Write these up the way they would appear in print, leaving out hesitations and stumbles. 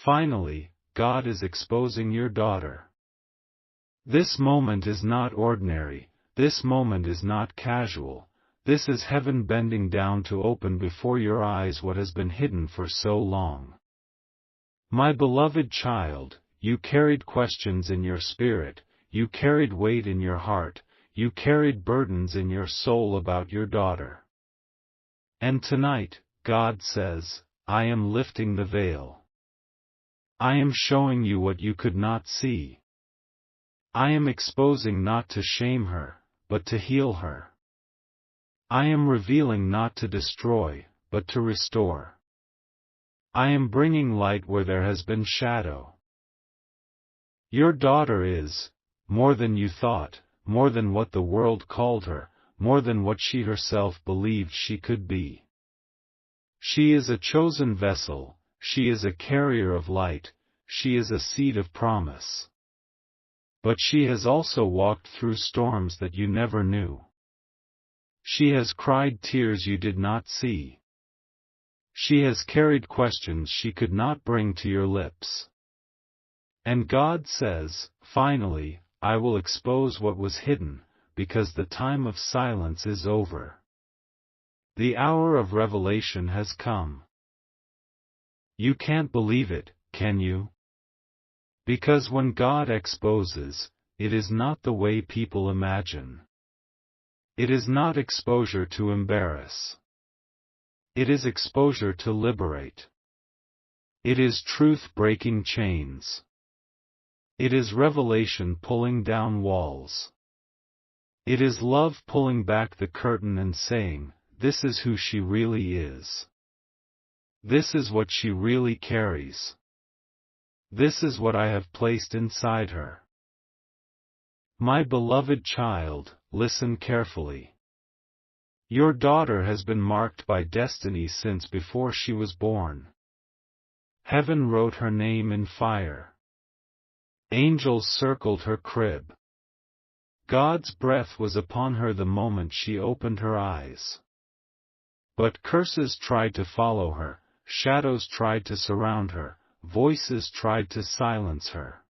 Finally, God is exposing your daughter. This moment is not ordinary, this moment is not casual, this is heaven bending down to open before your eyes what has been hidden for so long. My beloved child, you carried questions in your spirit, you carried weight in your heart, you carried burdens in your soul about your daughter. And tonight, God says, I am lifting the veil. I am showing you what you could not see. I am exposing not to shame her, but to heal her. I am revealing not to destroy, but to restore. I am bringing light where there has been shadow. Your daughter is, more than you thought, more than what the world called her, more than what she herself believed she could be. She is a chosen vessel, she is a carrier of light, she is a seed of promise. But she has also walked through storms that you never knew. She has cried tears you did not see. She has carried questions she could not bring to your lips. And God says, finally, I will expose what was hidden, because the time of silence is over. The hour of revelation has come. You can't believe it, can you? Because when God exposes, it is not the way people imagine. It is not exposure to embarrass. It is exposure to liberate. It is truth breaking chains. It is revelation pulling down walls. It is love pulling back the curtain and saying, this is who she really is. This is what she really carries. This is what I have placed inside her. My beloved child, listen carefully. Your daughter has been marked by destiny since before she was born. Heaven wrote her name in fire. Angels circled her crib. God's breath was upon her the moment she opened her eyes. But curses tried to follow her, shadows tried to surround her, voices tried to silence her.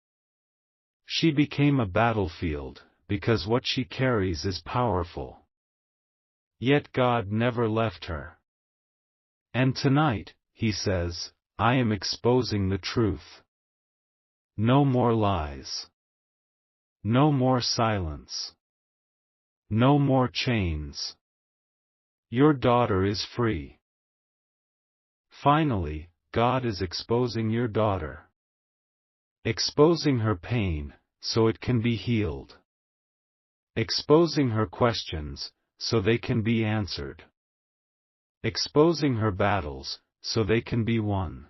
She became a battlefield, because what she carries is powerful. Yet God never left her. And tonight, He says, I am exposing the truth. No more lies. No more silence. No more chains. Your daughter is free. Finally, God is exposing your daughter. Exposing her pain, so it can be healed. Exposing her questions, so they can be answered. Exposing her battles, so they can be won.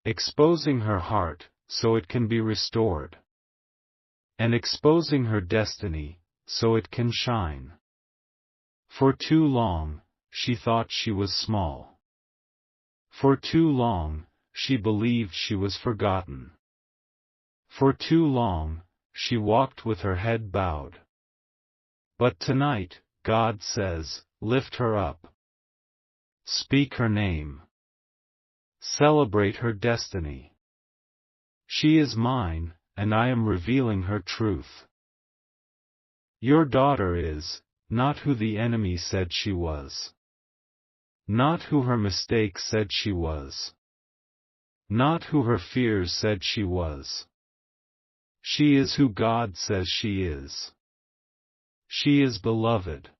Exposing her heart, so it can be restored. And exposing her destiny, so it can shine. For too long, she thought she was small. For too long, she believed she was forgotten. For too long, she walked with her head bowed. But tonight, God says, lift her up. Speak her name. Celebrate her destiny. She is mine, and I am revealing her truth. Your daughter is, not who the enemy said she was. Not who her mistakes said she was. Not who her fears said she was. She is who God says she is. She is beloved.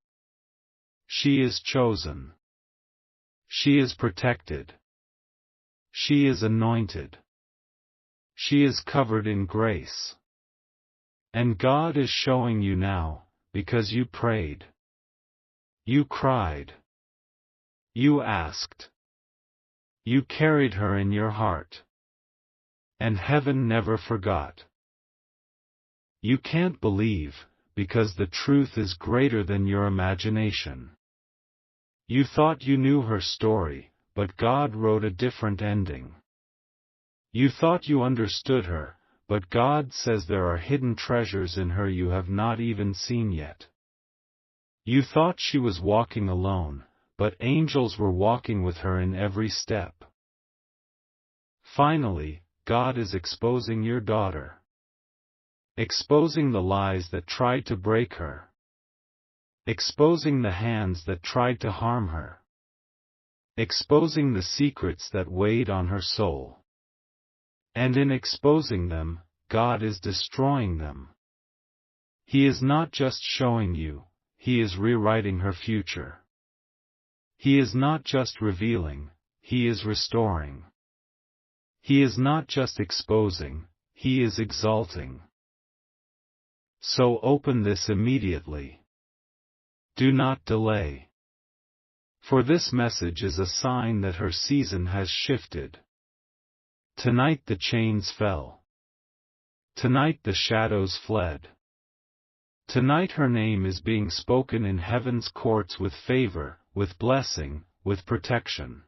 She is chosen. She is protected. She is anointed. She is covered in grace. And God is showing you now, because you prayed. You cried. You asked. You carried her in your heart. And heaven never forgot. You can't believe, because the truth is greater than your imagination. You thought you knew her story, but God wrote a different ending. You thought you understood her, but God says there are hidden treasures in her you have not even seen yet. You thought she was walking alone, but angels were walking with her in every step. Finally, God is exposing your daughter. Exposing the lies that tried to break her. Exposing the hands that tried to harm her. Exposing the secrets that weighed on her soul. And in exposing them, God is destroying them. He is not just showing you, He is rewriting her future. He is not just revealing, He is restoring. He is not just exposing, He is exalting. So open this immediately. Do not delay. For this message is a sign that her season has shifted. Tonight the chains fell. Tonight the shadows fled. Tonight her name is being spoken in heaven's courts with favor, with blessing, with protection.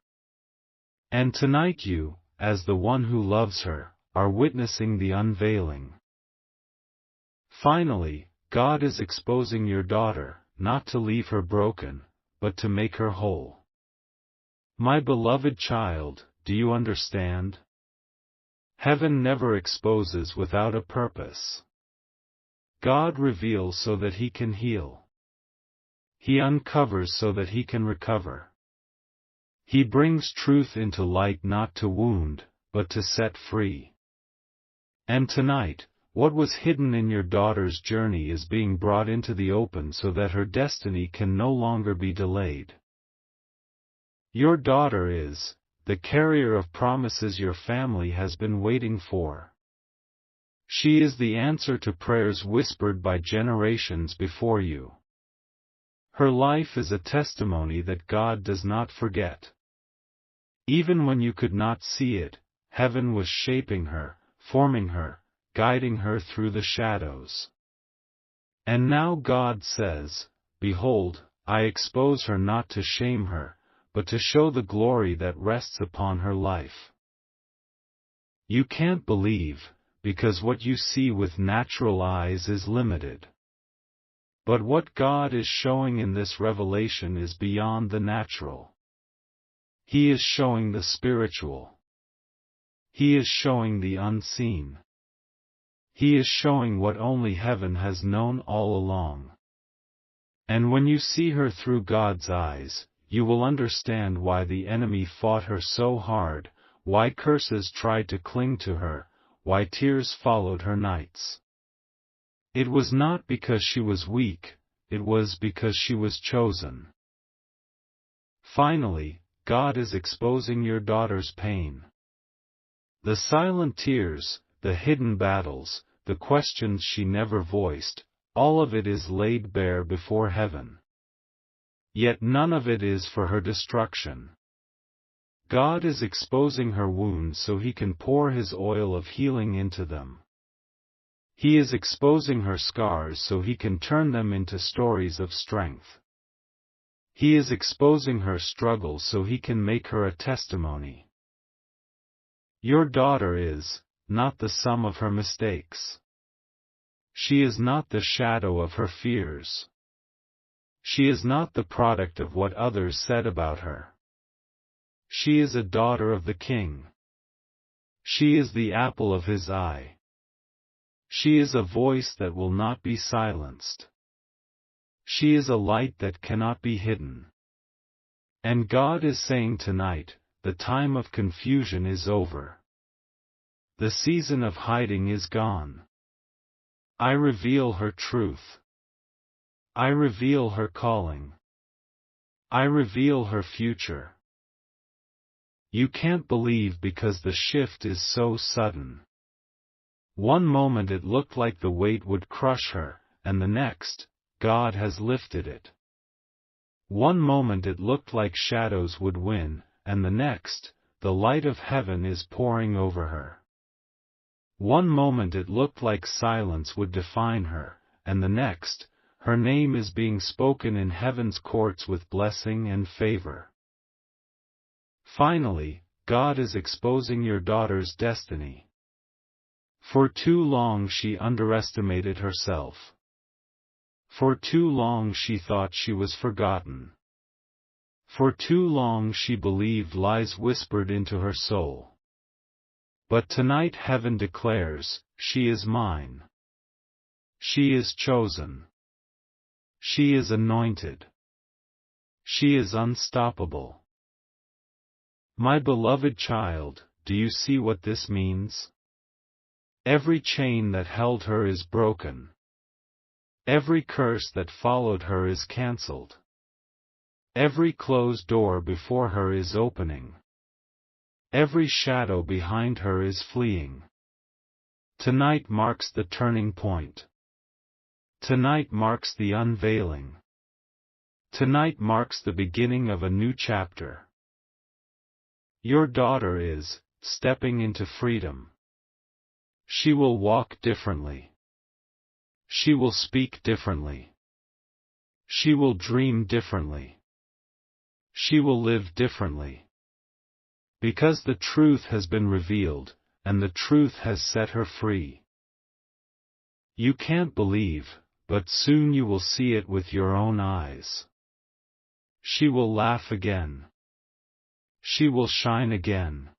And tonight you, as the one who loves her, are witnessing the unveiling. Finally, God is exposing your daughter, not to leave her broken, but to make her whole. My beloved child, do you understand? Heaven never exposes without a purpose. God reveals so that He can heal. He uncovers so that He can recover. He brings truth into light not to wound, but to set free. And tonight, what was hidden in your daughter's journey is being brought into the open so that her destiny can no longer be delayed. Your daughter is the carrier of promises your family has been waiting for. She is the answer to prayers whispered by generations before you. Her life is a testimony that God does not forget. Even when you could not see it, heaven was shaping her, forming her, guiding her through the shadows. And now God says, "Behold, I expose her not to shame her, but to show the glory that rests upon her life." You can't believe, because what you see with natural eyes is limited. But what God is showing in this revelation is beyond the natural. He is showing the spiritual. He is showing the unseen. He is showing what only heaven has known all along. And when you see her through God's eyes, you will understand why the enemy fought her so hard, why curses tried to cling to her, why tears followed her nights. It was not because she was weak, it was because she was chosen. Finally, God is exposing your daughter's pain. The silent tears, the hidden battles, the questions she never voiced, all of it is laid bare before heaven. Yet none of it is for her destruction. God is exposing her wounds so He can pour His oil of healing into them. He is exposing her scars so He can turn them into stories of strength. He is exposing her struggles so He can make her a testimony. Your daughter is not the sum of her mistakes. She is not the shadow of her fears. She is not the product of what others said about her. She is a daughter of the King. She is the apple of His eye. She is a voice that will not be silenced. She is a light that cannot be hidden. And God is saying tonight, the time of confusion is over. The season of hiding is gone. I reveal her truth. I reveal her calling. I reveal her future. You can't believe because the shift is so sudden. One moment it looked like the weight would crush her, and the next, God has lifted it. One moment it looked like shadows would win, and the next, the light of heaven is pouring over her. One moment it looked like silence would define her, and the next, her name is being spoken in heaven's courts with blessing and favor. Finally, God is exposing your daughter's destiny. For too long she underestimated herself. For too long she thought she was forgotten. For too long she believed lies whispered into her soul. But tonight heaven declares, she is mine. She is chosen. She is anointed. She is unstoppable. My beloved child, do you see what this means? Every chain that held her is broken. Every curse that followed her is cancelled. Every closed door before her is opening. Every shadow behind her is fleeing. Tonight marks the turning point. Tonight marks the unveiling. Tonight marks the beginning of a new chapter. Your daughter is stepping into freedom. She will walk differently. She will speak differently. She will dream differently. She will live differently. Because the truth has been revealed, and the truth has set her free. You can't believe, but soon you will see it with your own eyes. She will laugh again. She will shine again.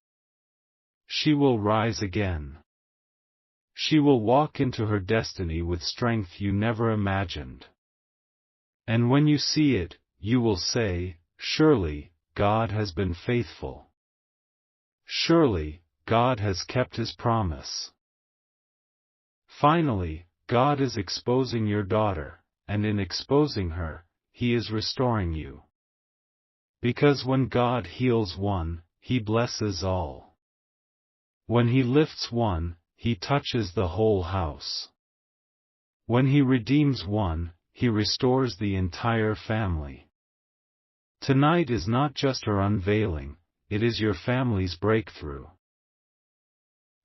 She will rise again. She will walk into her destiny with strength you never imagined. And when you see it, you will say, surely, God has been faithful. Surely, God has kept His promise. Finally, God is exposing your daughter, and in exposing her, He is restoring you. Because when God heals one, He blesses all. When He lifts one, He touches the whole house. When He redeems one, He restores the entire family. Tonight is not just her unveiling, it is your family's breakthrough.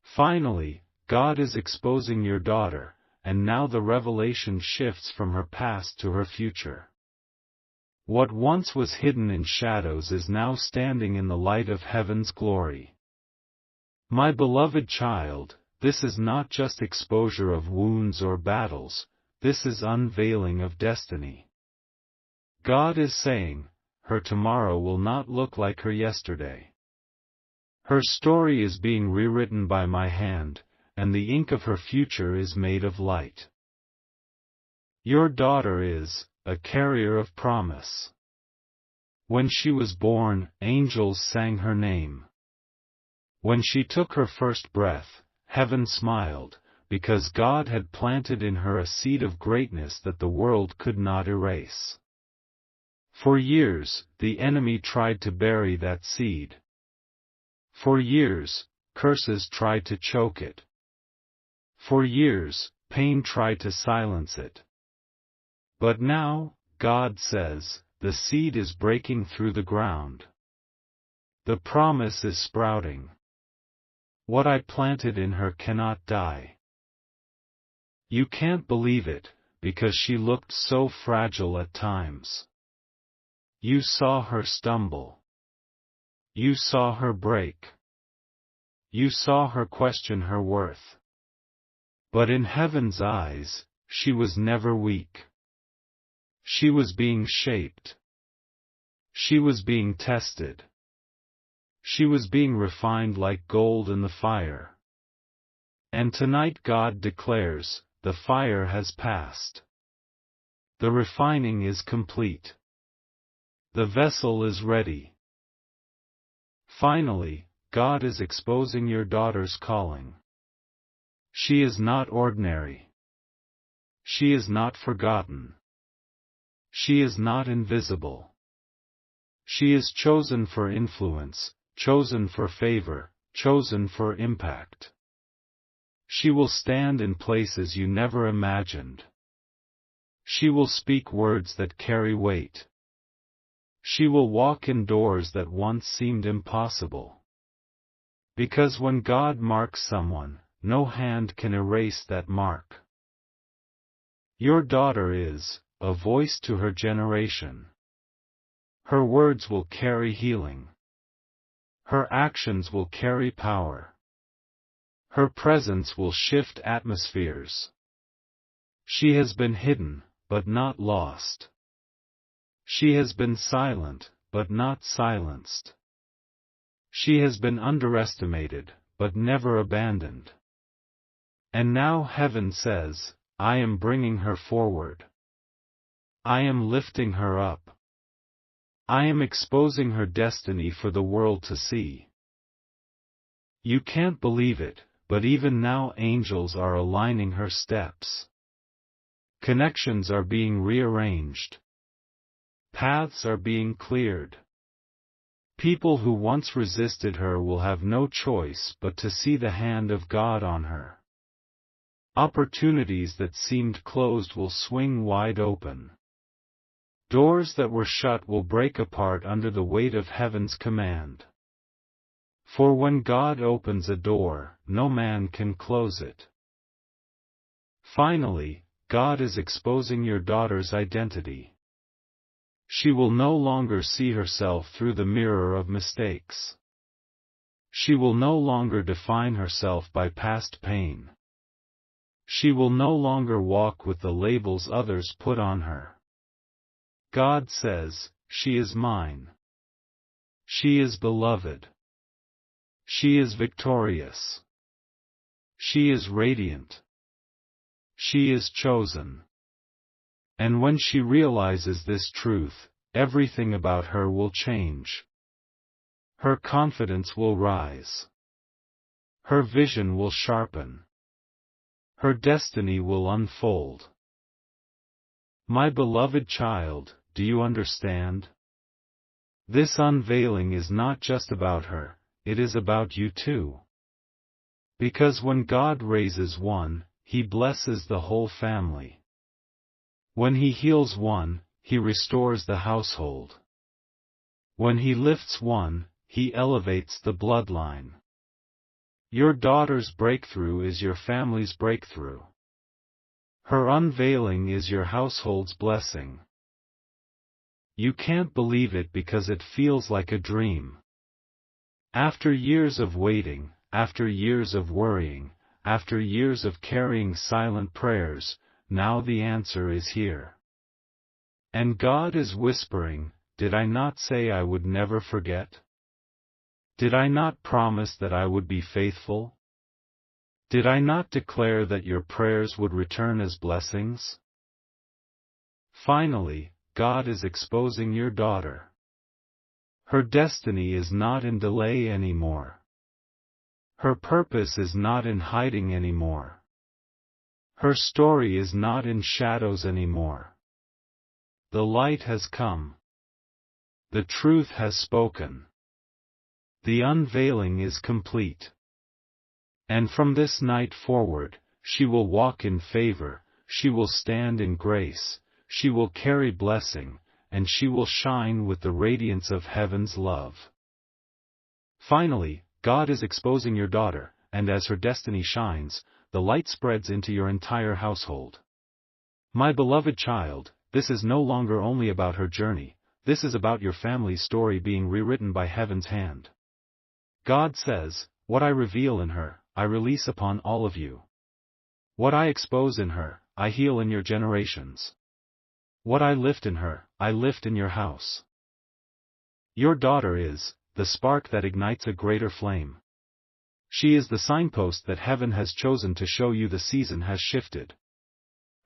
Finally, God is exposing your daughter, and now the revelation shifts from her past to her future. What once was hidden in shadows is now standing in the light of heaven's glory. My beloved child, this is not just exposure of wounds or battles, this is unveiling of destiny. God is saying, her tomorrow will not look like her yesterday. Her story is being rewritten by my hand, and the ink of her future is made of light. Your daughter is a carrier of promise. When she was born, angels sang her name. When she took her first breath, heaven smiled, because God had planted in her a seed of greatness that the world could not erase. For years, the enemy tried to bury that seed. For years, curses tried to choke it. For years, pain tried to silence it. But now, God says, the seed is breaking through the ground. The promise is sprouting. What I planted in her cannot die. You can't believe it, because she looked so fragile at times. You saw her stumble. You saw her break. You saw her question her worth. But in heaven's eyes, she was never weak. She was being shaped. She was being tested. She was being refined like gold in the fire. And tonight God declares, the fire has passed. The refining is complete. The vessel is ready. Finally, God is exposing your daughter's calling. She is not ordinary. She is not forgotten. She is not invisible. She is chosen for influence, chosen for favor, chosen for impact. She will stand in places you never imagined. She will speak words that carry weight. She will walk in doors that once seemed impossible. Because when God marks someone, no hand can erase that mark. Your daughter is a voice to her generation. Her words will carry healing. Her actions will carry power. Her presence will shift atmospheres. She has been hidden, but not lost. She has been silent, but not silenced. She has been underestimated, but never abandoned. And now heaven says, I am bringing her forward. I am lifting her up. I am exposing her destiny for the world to see. You can't believe it, but even now angels are aligning her steps. Connections are being rearranged. Paths are being cleared. People who once resisted her will have no choice but to see the hand of God on her. Opportunities that seemed closed will swing wide open. Doors that were shut will break apart under the weight of heaven's command. For when God opens a door, no man can close it. Finally, God is exposing your daughter's identity. She will no longer see herself through the mirror of mistakes. She will no longer define herself by past pain. She will no longer walk with the labels others put on her. God says, she is mine. She is beloved. She is victorious. She is radiant. She is chosen. And when she realizes this truth, everything about her will change. Her confidence will rise. Her vision will sharpen. Her destiny will unfold. My beloved child, do you understand? This unveiling is not just about her, it is about you too. Because when God raises one, He blesses the whole family. When He heals one, He restores the household. When He lifts one, He elevates the bloodline. Your daughter's breakthrough is your family's breakthrough. Her unveiling is your household's blessing. You can't believe it because it feels like a dream. After years of waiting, after years of worrying, after years of carrying silent prayers, now the answer is here. And God is whispering, did I not say I would never forget? Did I not promise that I would be faithful? Did I not declare that your prayers would return as blessings? Finally, God is exposing your daughter. Her destiny is not in delay anymore. Her purpose is not in hiding anymore. Her story is not in shadows anymore. The light has come. The truth has spoken. The unveiling is complete. And from this night forward, she will walk in favor, she will stand in grace, she will carry blessing, and she will shine with the radiance of heaven's love. Finally, God is exposing your daughter, and as her destiny shines, the light spreads into your entire household. My beloved child, this is no longer only about her journey, this is about your family's story being rewritten by heaven's hand. God says, what I reveal in her, I release upon all of you. What I expose in her, I heal in your generations. What I lift in her, I lift in your house. Your daughter is the spark that ignites a greater flame. She is the signpost that heaven has chosen to show you the season has shifted.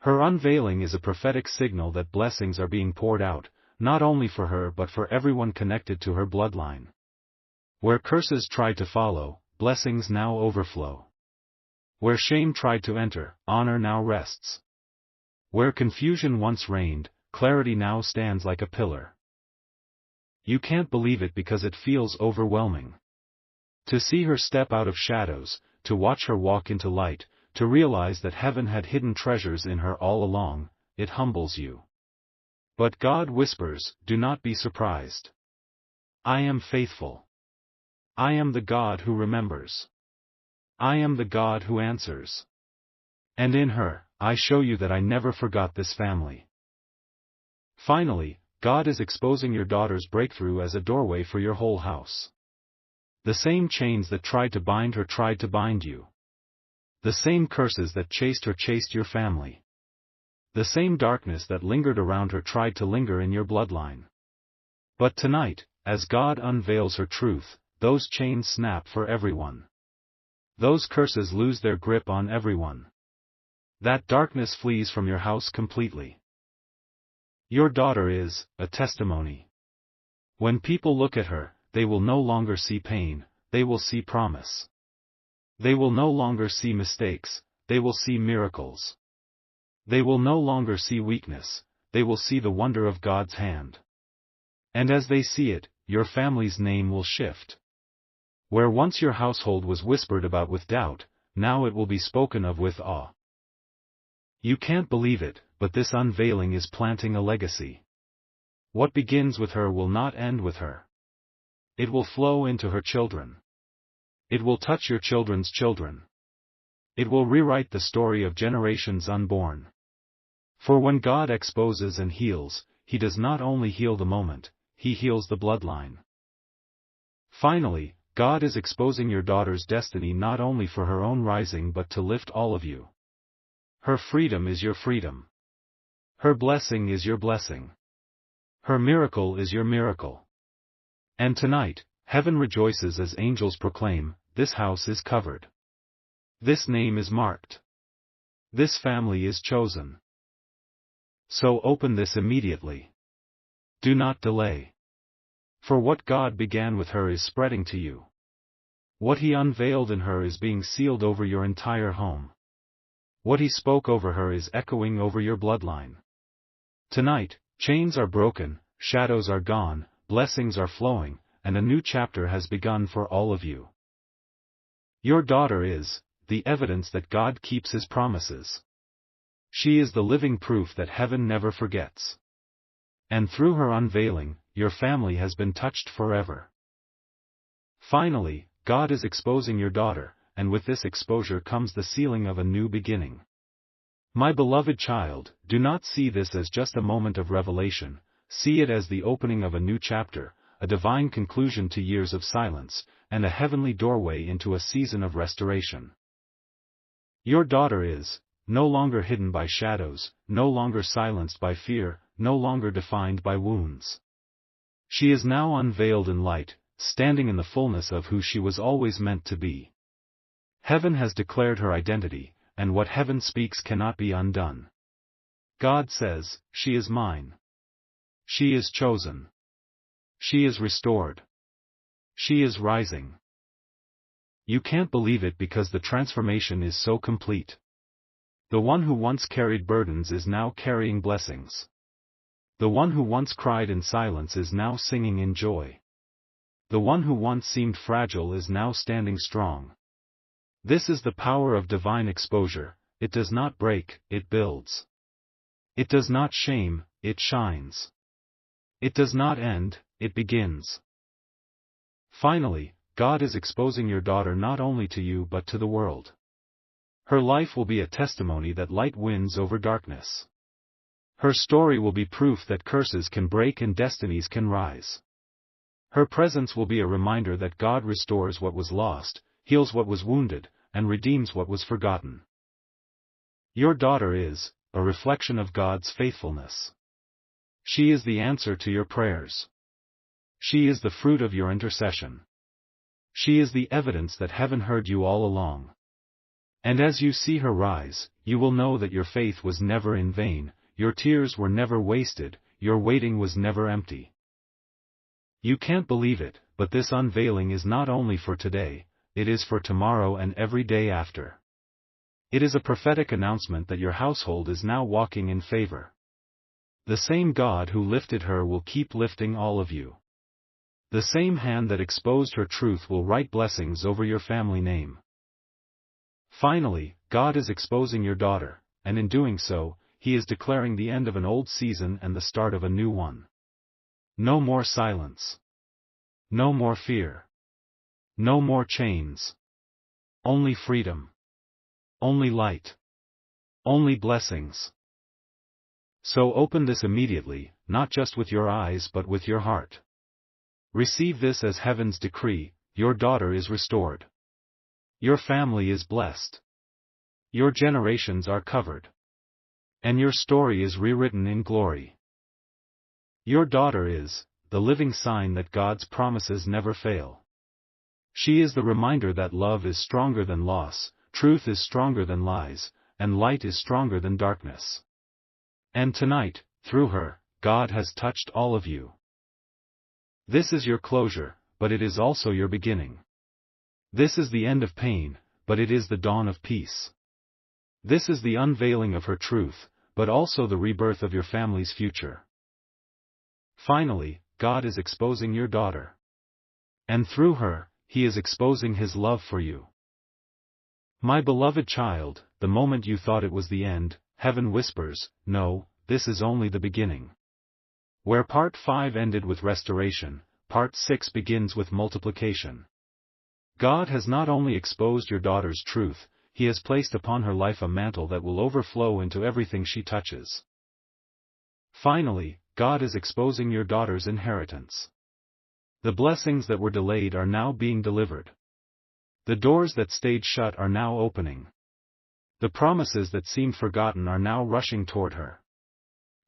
Her unveiling is a prophetic signal that blessings are being poured out, not only for her but for everyone connected to her bloodline. Where curses tried to follow, blessings now overflow. Where shame tried to enter, honor now rests. Where confusion once reigned, clarity now stands like a pillar. You can't believe it because it feels overwhelming. To see her step out of shadows, to watch her walk into light, to realize that heaven had hidden treasures in her all along, it humbles you. But God whispers, do not be surprised. I am faithful. I am the God who remembers. I am the God who answers. And in her, I show you that I never forgot this family. Finally, God is exposing your daughter's breakthrough as a doorway for your whole house. The same chains that tried to bind her tried to bind you. The same curses that chased her chased your family. The same darkness that lingered around her tried to linger in your bloodline. But tonight, as God unveils her truth, those chains snap for everyone. Those curses lose their grip on everyone. That darkness flees from your house completely. Your daughter is a testimony. When people look at her, they will no longer see pain, they will see promise. They will no longer see mistakes, they will see miracles. They will no longer see weakness, they will see the wonder of God's hand. And as they see it, your family's name will shift. Where once your household was whispered about with doubt, now it will be spoken of with awe. You can't believe it, but this unveiling is planting a legacy. What begins with her will not end with her. It will flow into her children. It will touch your children's children. It will rewrite the story of generations unborn. For when God exposes and heals, He does not only heal the moment, He heals the bloodline. Finally, God is exposing your daughter's destiny not only for her own rising but to lift all of you. Her freedom is your freedom. Her blessing is your blessing. Her miracle is your miracle. And tonight, heaven rejoices as angels proclaim, this house is covered. This name is marked. This family is chosen. So open this immediately. Do not delay. For what God began with her is spreading to you. What He unveiled in her is being sealed over your entire home. What He spoke over her is echoing over your bloodline. Tonight, chains are broken, shadows are gone, blessings are flowing, and a new chapter has begun for all of you. Your daughter is the evidence that God keeps His promises. She is the living proof that heaven never forgets. And through her unveiling, your family has been touched forever. Finally, God is exposing your daughter, and with this exposure comes the sealing of a new beginning. My beloved child, do not see this as just a moment of revelation, see it as the opening of a new chapter, a divine conclusion to years of silence, and a heavenly doorway into a season of restoration. Your daughter is no longer hidden by shadows, no longer silenced by fear, no longer defined by wounds. She is now unveiled in light, standing in the fullness of who she was always meant to be. Heaven has declared her identity, and what heaven speaks cannot be undone. God says, she is mine. She is chosen. She is restored. She is rising. You can't believe it because the transformation is so complete. The one who once carried burdens is now carrying blessings. The one who once cried in silence is now singing in joy. The one who once seemed fragile is now standing strong. This is the power of divine exposure. It does not break, it builds. It does not shame, it shines. It does not end, it begins. Finally, God is exposing your daughter not only to you but to the world. Her life will be a testimony that light wins over darkness. Her story will be proof that curses can break and destinies can rise. Her presence will be a reminder that God restores what was lost, heals what was wounded, and redeems what was forgotten. Your daughter is a reflection of God's faithfulness. She is the answer to your prayers. She is the fruit of your intercession. She is the evidence that heaven heard you all along. And as you see her rise, you will know that your faith was never in vain, your tears were never wasted, your waiting was never empty. You can't believe it, but this unveiling is not only for today, it is for tomorrow and every day after. It is a prophetic announcement that your household is now walking in favor. The same God who lifted her will keep lifting all of you. The same hand that exposed her truth will write blessings over your family name. Finally, God is exposing your daughter, and in doing so, He is declaring the end of an old season and the start of a new one. No more silence. No more fear. No more chains. Only freedom. Only light. Only blessings. So open this immediately, not just with your eyes but with your heart. Receive this as heaven's decree, your daughter is restored. Your family is blessed. Your generations are covered. And your story is rewritten in glory. Your daughter is the living sign that God's promises never fail. She is the reminder that love is stronger than loss, truth is stronger than lies, and light is stronger than darkness. And tonight, through her, God has touched all of you. This is your closure, but it is also your beginning. This is the end of pain, but it is the dawn of peace. This is the unveiling of her truth, but also the rebirth of your family's future. Finally, God is exposing your daughter. And through her, He is exposing His love for you. My beloved child, the moment you thought it was the end, heaven whispers, no, this is only the beginning. Where part 5 ended with restoration, part 6 begins with multiplication. God has not only exposed your daughter's truth, He has placed upon her life a mantle that will overflow into everything she touches. Finally, God is exposing your daughter's inheritance. The blessings that were delayed are now being delivered. The doors that stayed shut are now opening. The promises that seemed forgotten are now rushing toward her.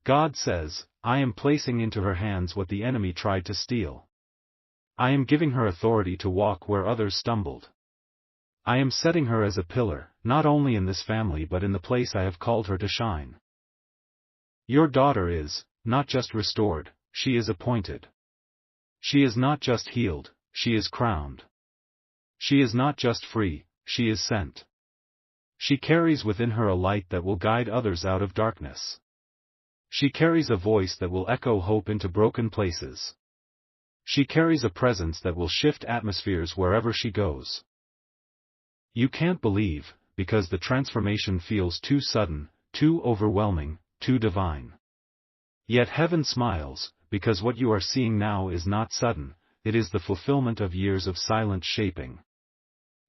God says, I am placing into her hands what the enemy tried to steal. I am giving her authority to walk where others stumbled. I am setting her as a pillar, not only in this family but in the place I have called her to shine. Your daughter is, not just restored, she is appointed. She is not just healed, she is crowned. She is not just free, she is sent. She carries within her a light that will guide others out of darkness. She carries a voice that will echo hope into broken places. She carries a presence that will shift atmospheres wherever she goes. You can't believe, because the transformation feels too sudden, too overwhelming, too divine. Yet heaven smiles, because what you are seeing now is not sudden, it is the fulfillment of years of silent shaping.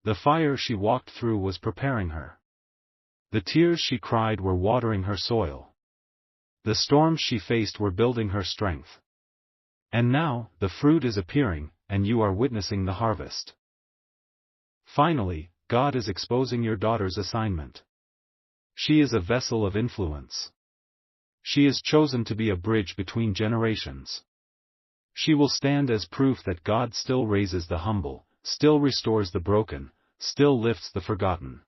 The fire she walked through was preparing her. The tears she cried were watering her soil. The storms she faced were building her strength. And now, the fruit is appearing, and you are witnessing the harvest. Finally, God is exposing your daughter's assignment. She is a vessel of influence. She is chosen to be a bridge between generations. She will stand as proof that God still raises the humble, still restores the broken, still lifts the forgotten.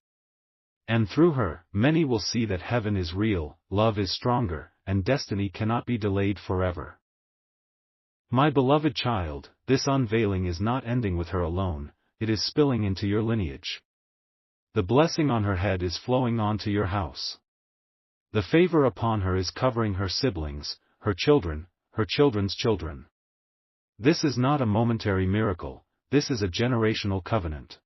And through her, many will see that heaven is real, love is stronger, and destiny cannot be delayed forever. My beloved child, this unveiling is not ending with her alone, it is spilling into your lineage. The blessing on her head is flowing onto your house. The favor upon her is covering her siblings, her children, her children's children. This is not a momentary miracle, this is a generational covenant.